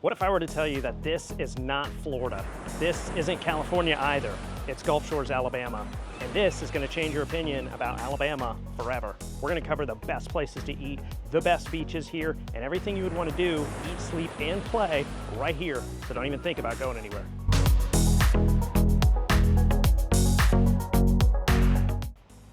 What if I were to tell you that this is not Florida? This isn't California either. It's Gulf Shores, Alabama. And this is gonna change your opinion about Alabama forever. We're gonna cover the best places to eat, the best beaches here, and everything you would wanna do, eat, sleep, and play right here. So don't even think about going anywhere.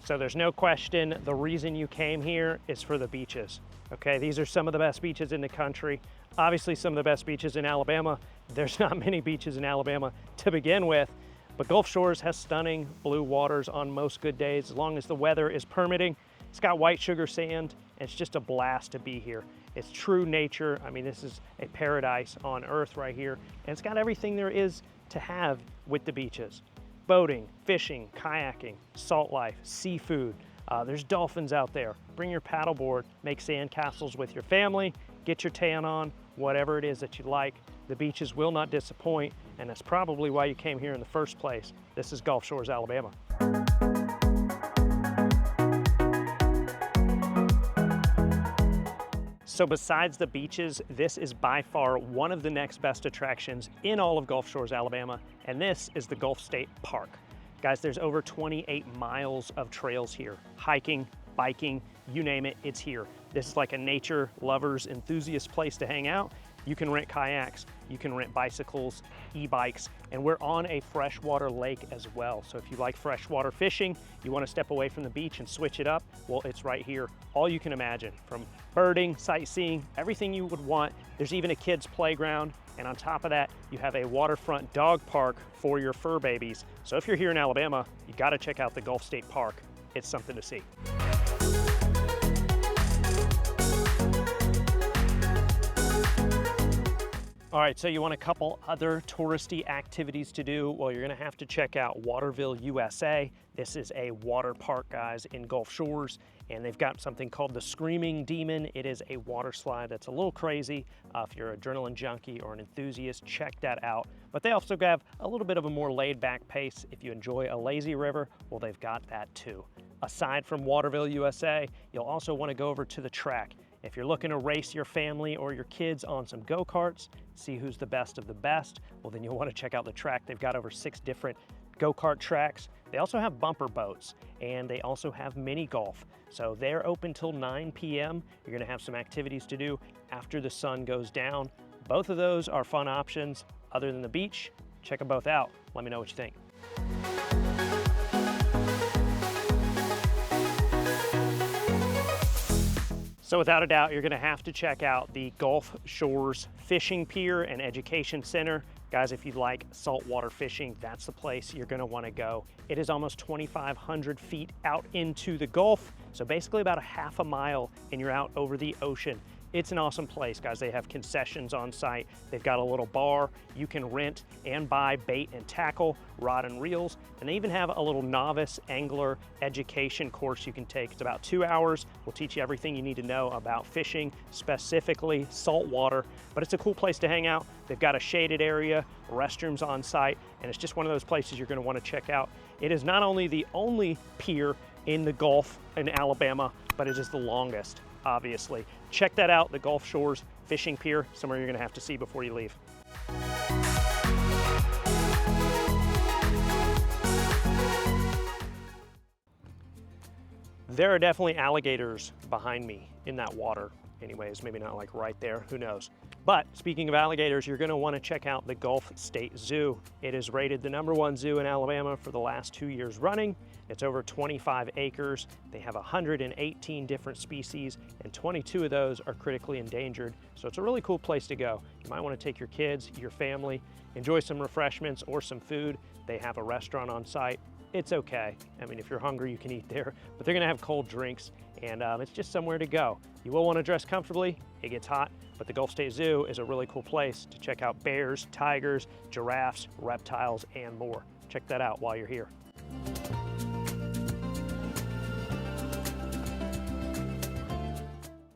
So there's no question the reason you came here is for the beaches. Okay, these are some of the best beaches in the country. Obviously some of the best beaches in Alabama. There's not many beaches in Alabama to begin with, but Gulf Shores has stunning blue waters on most good days, as long as the weather is permitting. It's got white sugar sand, and it's just a blast to be here. It's true nature. I mean, this is a paradise on earth right here, and it's got everything there is to have with the beaches. Boating, fishing, kayaking, salt life, seafood. There's dolphins out there. Bring your paddleboard, make sand castles with your family, get your tan on, whatever it is that you like. The beaches will not disappoint, and that's probably why you came here in the first place. This is Gulf Shores, Alabama. So besides the beaches, this is by far one of the next best attractions in all of Gulf Shores, Alabama, and this is the Gulf State Park. Guys, there's over 28 miles of trails here. Hiking, biking, you name it, it's here. This is like a nature lovers enthusiast place to hang out. You can rent kayaks, you can rent bicycles, e-bikes, and we're on a freshwater lake as well. So if you like freshwater fishing, you want to step away from the beach and switch it up, well, it's right here. All you can imagine, from birding, sightseeing, everything you would want. There's even a kids playground, and on top of that, you have a waterfront dog park for your fur babies. So if you're here in Alabama, you got to check out the Gulf State Park. It's something to see. All right, so you want a couple other touristy activities to do? Well, you're gonna have to check out Waterville USA. This is a water park, guys, in Gulf Shores, and they've got something called the Screaming Demon. It is a water slide that's a little crazy. If you're an adrenaline junkie or an enthusiast, check that out. But they also have a little bit of a more laid-back pace. If you enjoy a lazy river, well, they've got that too. Aside from Waterville USA, you'll also wanna go over to the track. If you're looking to race your family or your kids on some go-karts, see who's the best of the best, well then you'll want to check out the track. They've got over 6 different go-kart tracks. They also have bumper boats, and they also have mini golf. So they're open till 9 p.m. You're going to have some activities to do after the sun goes down. Both of those are fun options. Other than the beach, check them both out. Let me know what you think. So without a doubt, you're gonna have to check out the Gulf Shores Fishing Pier and Education Center. Guys, if you like saltwater fishing, that's the place you're gonna wanna go. It is almost 2,500 feet out into the Gulf, so basically about a half a mile and you're out over the ocean. It's an awesome place, guys. They have concessions on site. They've got a little bar. You can rent and buy bait and tackle, rod and reels, and they even have a little novice angler education course you can take. It's about 2 hours. We'll teach you everything you need to know about fishing, specifically saltwater, but it's a cool place to hang out. They've got a shaded area, restrooms on site, and it's just one of those places you're gonna wanna check out. It is not only the only pier in the Gulf in Alabama, but it is the longest. Obviously. Check that out, the Gulf Shores Fishing Pier, somewhere you're gonna have to see before you leave. There are definitely alligators behind me in that water. Anyways, maybe not like right there, who knows. But speaking of alligators, you're gonna wanna check out the Gulf State Zoo. It is rated the #1 zoo in Alabama for the last 2 years running. It's over 25 acres. They have 118 different species, and 22 of those are critically endangered. So it's a really cool place to go. You might wanna take your kids, your family, enjoy some refreshments or some food. They have a restaurant on site. It's okay. I mean, if you're hungry, you can eat there, but they're gonna have cold drinks, and it's just somewhere to go. You will wanna dress comfortably. It gets hot, but the Gulf State Zoo is a really cool place to check out bears, tigers, giraffes, reptiles, and more. Check that out while you're here.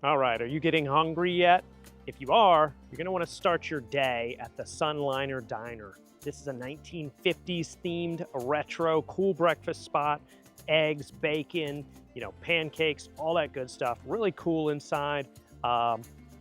All right, are you getting hungry yet? If you are, you're gonna wanna start your day at the Sunliner Diner. This is a 1950s themed retro cool breakfast spot. Eggs, bacon, you know, pancakes, all that good stuff. Really cool inside.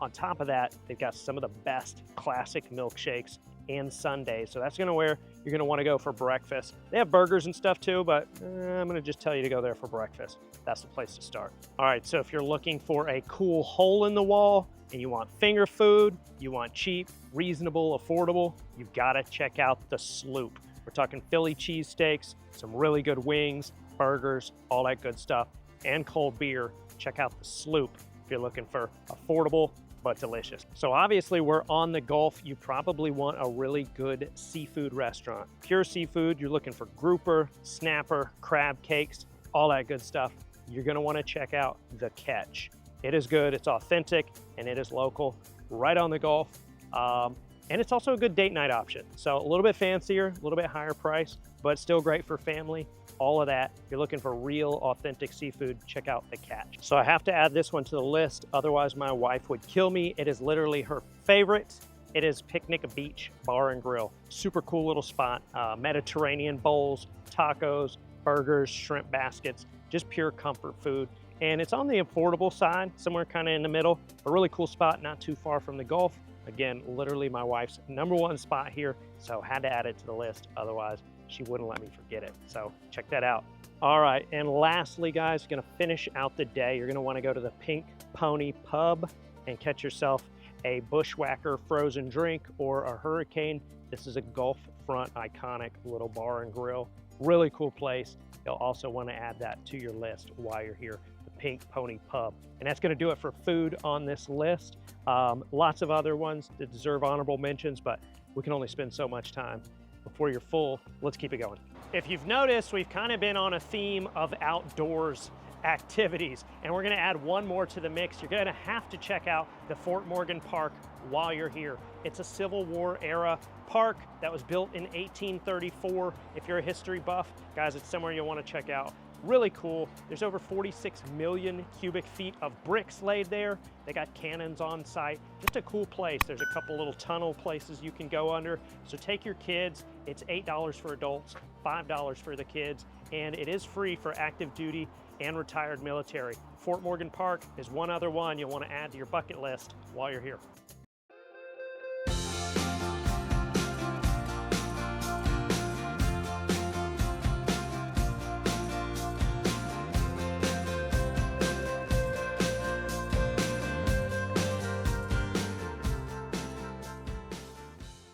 On top of that, they've got some of the best classic milkshakes and sundaes. So that's gonna where you're gonna wanna go for breakfast. They have burgers and stuff too, but I'm gonna just tell you to go there for breakfast. That's the place to start. All right, so if you're looking for a cool hole in the wall and you want finger food, you want cheap, reasonable, affordable, you've gotta check out the Sloop. We're talking Philly cheesesteaks, some really good wings, burgers, all that good stuff, and cold beer. Check out the Sloop if you're looking for affordable but delicious. So obviously we're on the Gulf. You probably want a really good seafood restaurant. Pure seafood, you're looking for grouper, snapper, crab cakes, all that good stuff. You're gonna wanna check out The Catch. It is good, it's authentic, and it is local, right on the Gulf. And it's also a good date night option. So a little bit fancier, a little bit higher price, but still great for family. All of that. If you're looking for real authentic seafood, check out The Catch. So I have to add this one to the list, otherwise my wife would kill me. It is literally her favorite. It is Picnic Beach Bar and Grill. Super cool little spot. Mediterranean bowls, tacos, burgers, shrimp baskets, just pure comfort food. And it's on the affordable side, somewhere kind of in the middle. A really cool spot, not too far from the Gulf. Again, literally my wife's #1 spot here, so had to add it to the list. Otherwise, she wouldn't let me forget it. So check that out. All right, and lastly, guys, gonna finish out the day. You're gonna wanna go to the Pink Pony Pub and catch yourself a Bushwhacker frozen drink or a Hurricane. This is a Gulf front iconic little bar and grill. Really cool place. You'll also wanna add that to your list while you're here. Pink Pony Pub. And that's gonna do it for food on this list. Lots of other ones that deserve honorable mentions, but we can only spend so much time before you're full. Let's keep it going. If you've noticed, we've kind of been on a theme of outdoors activities, and we're gonna add one more to the mix. You're gonna have to check out the Fort Morgan Park while you're here. It's a Civil War era park that was built in 1834. If you're a history buff, guys, it's somewhere you'll wanna check out. Really cool. There's over 46 million cubic feet of bricks laid there. They got cannons on site. Just a cool place. There's a couple little tunnel places you can go under. So take your kids. It's $8 for adults, $5 for the kids, and it is free for active duty and retired military. Fort Morgan Park is one other one you'll want to add to your bucket list while you're here.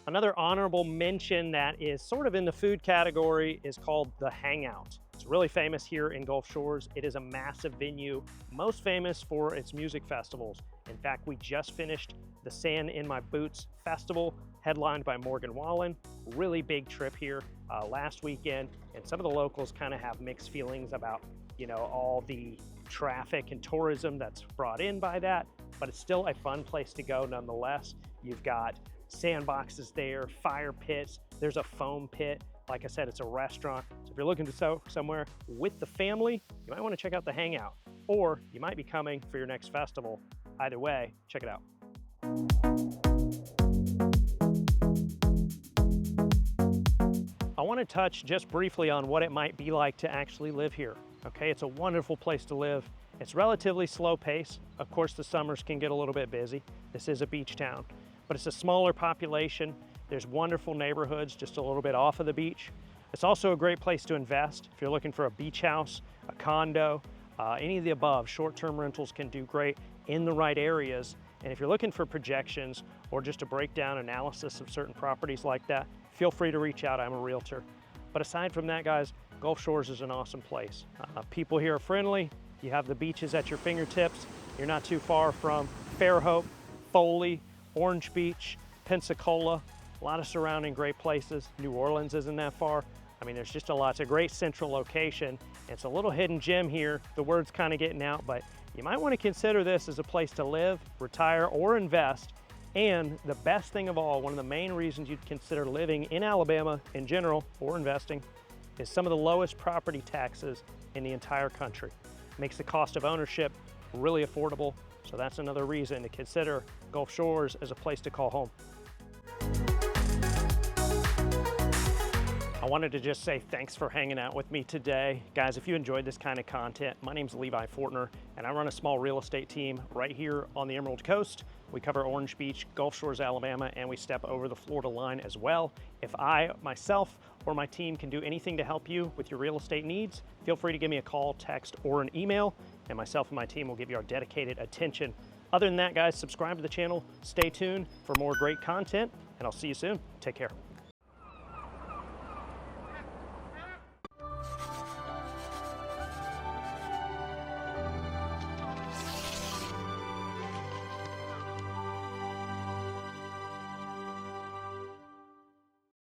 Another honorable mention that is sort of in the food category is called the Hangout. It's really famous here in Gulf Shores. It is a massive venue, most famous for its music festivals. In fact, we just finished the Sand in My Boots Festival, headlined by Morgan Wallen. Really big trip here last weekend, and some of the locals kind of have mixed feelings about, you know, all the traffic and tourism that's brought in by that, but it's still a fun place to go nonetheless. You've got sandboxes there, fire pits, there's a foam pit. Like I said, it's a restaurant. So if you're looking to go somewhere with the family, you might want to check out the Hangout, or you might be coming for your next festival. Either way, check it out. I want to touch just briefly on what it might be like to actually live here. Okay, it's a wonderful place to live. It's relatively slow pace. Of course, the summers can get a little bit busy. This is a beach town, but it's a smaller population. There's wonderful neighborhoods just a little bit off of the beach. It's also a great place to invest. If you're looking for a beach house, a condo, any of the above, short-term rentals can do great in the right areas. And if you're looking for projections or just a breakdown analysis of certain properties like that, feel free to reach out. I'm a realtor. But aside from that, guys, Gulf Shores is an awesome place. People here are friendly. You have the beaches at your fingertips. You're not too far from Fairhope, Foley, Orange Beach, Pensacola, a lot of surrounding great places. New Orleans isn't that far. I mean, there's just a lot. It's a great central location. It's a little hidden gem here. The word's kind of getting out, but you might want to consider this as a place to live, retire, or invest. And the best thing of all, one of the main reasons you'd consider living in Alabama in general or investing is some of the lowest property taxes in the entire country. Makes the cost of ownership really affordable. So that's another reason to consider Gulf Shores as a place to call home. I I wanted to just say thanks for hanging out with me today. Guys, if you enjoyed this kind of content, my name's Levi Fortner, and I run a small real estate team right here on the Emerald Coast. We cover Orange Beach, Gulf Shores, Alabama, and we step over the Florida line as well. If I, myself, or my team can do anything to help you with your real estate needs, feel free to give me a call, text, or an email, and myself and my team will give you our dedicated attention. Other than that, guys, subscribe to the channel, stay tuned for more great content, and I'll see you soon. Take care.